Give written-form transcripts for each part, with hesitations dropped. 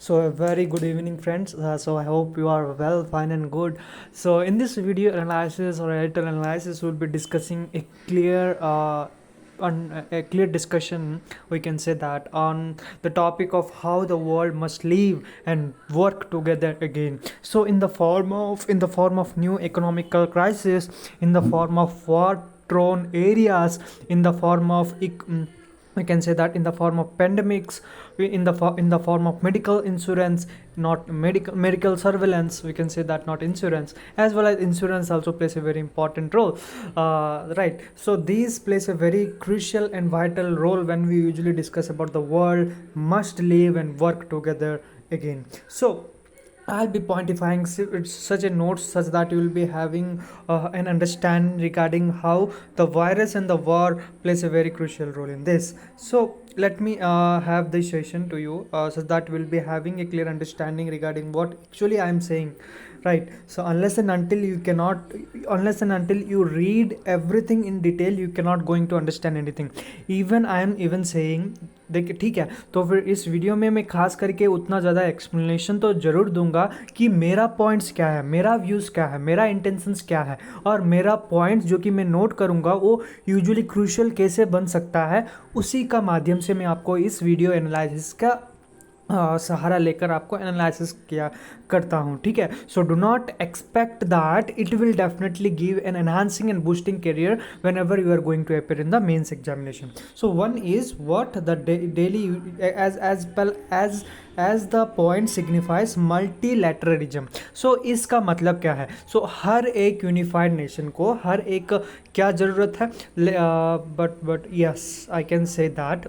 So a very good evening, friends. So I hope you are well, fine, and good. So in this video analysis or editorial analysis, we'll be discussing a clear discussion, we can say that, on the topic of how the world must live and work together again. So in the form of new economical crisis, in the form of war torn areas, in the form of we can say that in the form of pandemics, in the form of medical insurance, not medical surveillance, we can say that, not insurance, as well as insurance also plays a very important role, right? So these plays a very crucial and vital role when we usually discuss about the world must live and work together again. So I'll be pointifying such a note such that you will be having an understanding regarding how the virus and the war plays a very crucial role in this. So let me have this session to you so that we'll be having a clear understanding regarding what actually I am saying, right? So unless and until you read everything in detail, you cannot going to understand anything. Even I am even saying, देखिए ठीक है, तो फिर इस video में मैं खास करके उतना ज़्यादा एक्सप्लेनेशन तो ज़रूर दूंगा कि मेरा पॉइंट्स क्या है, मेरा व्यूज़ क्या है, मेरा इंटेंशंस क्या है, और मेरा पॉइंट्स जो कि मैं नोट करूंगा वो यूजुअली क्रूशियल कैसे बन सकता है, उसी का माध्यम से मैं आपको इस वीडियो एनालिसिस का सहारा लेकर आपको एनालिसिस किया करता हूँ, ठीक है. So do not expect that it will definitely give an enhancing and boosting career whenever you are going to appear in the mains examination. So one is what the daily as the point signifies multilateralism. So इसका मतलब क्या है? सो हर एक unified nation को हर एक क्या ज़रूरत है, but yes I can say that.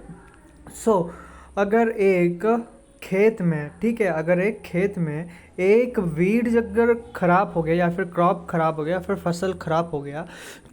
So अगर एक खेत में, ठीक है, अगर एक खेत में एक वीड अगर ख़राब हो गया या फिर क्रॉप ख़राब हो गया, फिर फसल ख़राब हो गया,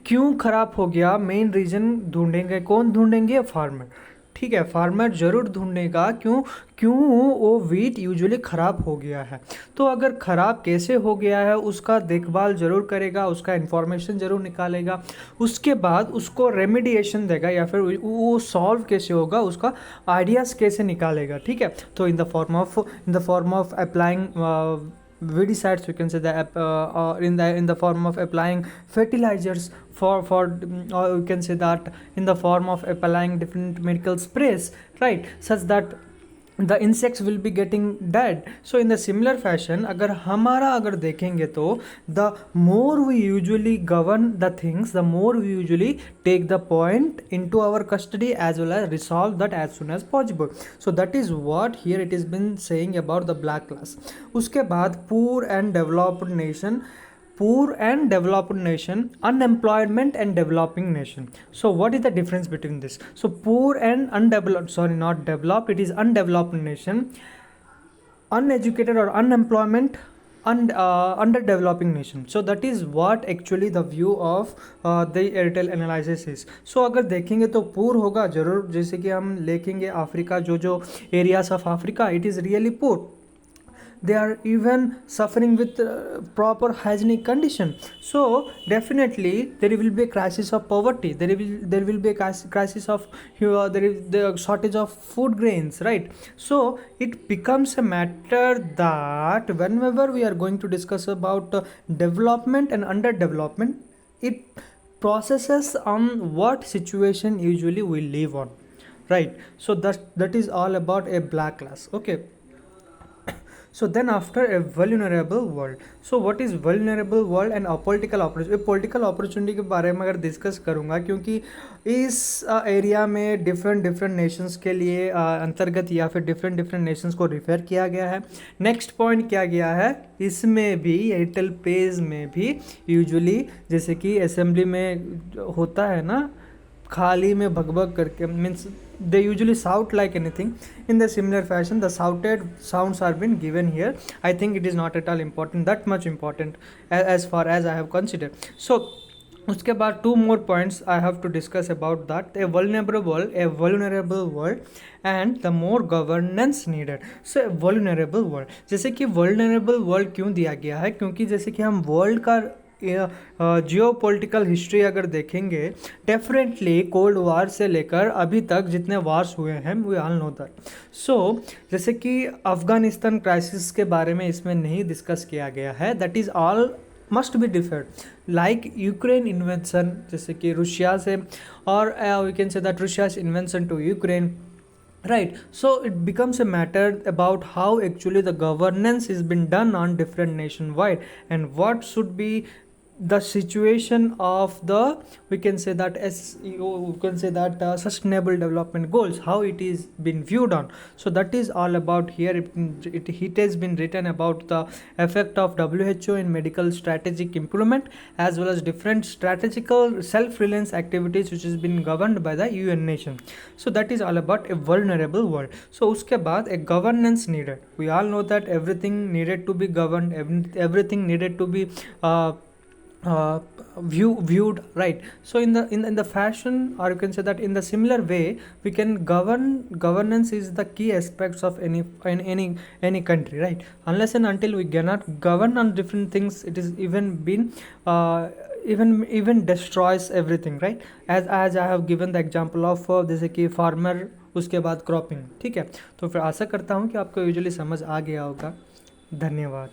क्यों ख़राब हो गया, मेन रीज़न ढूंढेंगे. कौन ढूंढेंगे? फार्मर. ठीक है, फार्मर ज़रूर ढूंढेगा क्यों वो वीट यूजुअली ख़राब हो गया है. तो अगर ख़राब कैसे हो गया है उसका देखभाल ज़रूर करेगा, उसका इन्फॉर्मेशन ज़रूर निकालेगा, उसके बाद उसको रेमेडिएशन देगा या फिर वो सॉल्व कैसे होगा, उसका आइडियाज़ कैसे निकालेगा. ठीक है, तो in the form of applying weedicides, we can say that, or in the form of applying fertilizers for or we can say that in the form of applying different medical sprays, right, such that the insects will be getting dead. So in the similar fashion, अगर देखेंगे तो the more we usually govern the things, the more we usually take the point into our custody as well as resolve that as soon as possible. So that is what here it is been saying about the black class. उसके बाद poor and developed nation, unemployment and developing nation. So what is the difference between this? So poor and undeveloped, sorry, not developed, it is undeveloped nation, uneducated or unemployment, and underdeveloping nation. So that is what actually the view of the editorial analysis is. So अगर देखेंगे तो poor होगा ज़रूर, जैसे कि हम लेखेंगे Africa, जो areas of Africa, it is really poor. They are even suffering with proper hygienic condition. So definitely there will be a crisis of poverty, there will be a crisis of there is the shortage of food grains, right? So it becomes a matter that whenever we are going to discuss about development and underdevelopment, it processes on what situation usually we live on, right? So that is all about a black class. Okay, so then after a vulnerable world. So what is vulnerable world and a political opportunity? Political opportunity के बारे में अगर discuss करूँगा, क्योंकि इस area में different Nations के लिए अंतर्गत या फिर डिफरेंट नेशंस को रिफर किया गया है. नेक्स्ट पॉइंट क्या गया है, इसमें भी एयरटेल पेज में भी यूजुअली जैसे कि असेंबली में होता है ना, खाली में भगभग करके, means they usually shout like anything. In the similar fashion, the shouted sounds are been given here. I think it is not at all important, that much important as far as I have considered. So उसके बाद two more points I have to discuss about that. A vulnerable world and the more governance needed. So a vulnerable world, जैसे कि vulnerable world क्यों दिया गया है, क्योंकि जैसे कि हम वर्ल्ड का जियो पॉलिटिकल हिस्ट्री अगर देखेंगे, डेफिनेटली कोल्ड वार से लेकर अभी तक जितने वार्स हुए हैं वी ऑल नो दैट। सो जैसे कि अफगानिस्तान क्राइसिस के बारे में इसमें नहीं डिस्कस किया गया है, that is all must be deferred. Like Ukraine invention, जैसे कि रूसिया से, और we can say that Russia's invention to Ukraine, right? So it becomes a matter about how actually the governance is been done on different nationwide, and what should be the situation of the, we can say that SEO, we can say that sustainable development goals, how it is been viewed on. So that is all about here. It has been written about the effect of WHO in medical strategic improvement, as well as different strategical self-reliance activities which has been governed by the UN nation. So that is all about a vulnerable world. So uske baad a governance needed. We all know that everything needed to be governed, everything needed to be viewed, right? So in the fashion, or you can say that in the similar way, we can governance is the key aspects of any country, right? Unless and until we cannot govern on different things, it is even been even destroys everything, right? As I have given the example of जैसे कि farmer, उसके बाद cropping, ठीक है? तो फिर आशा करता हूँ कि आपको यूजुअली समझ आ गया होगा। धन्यवाद।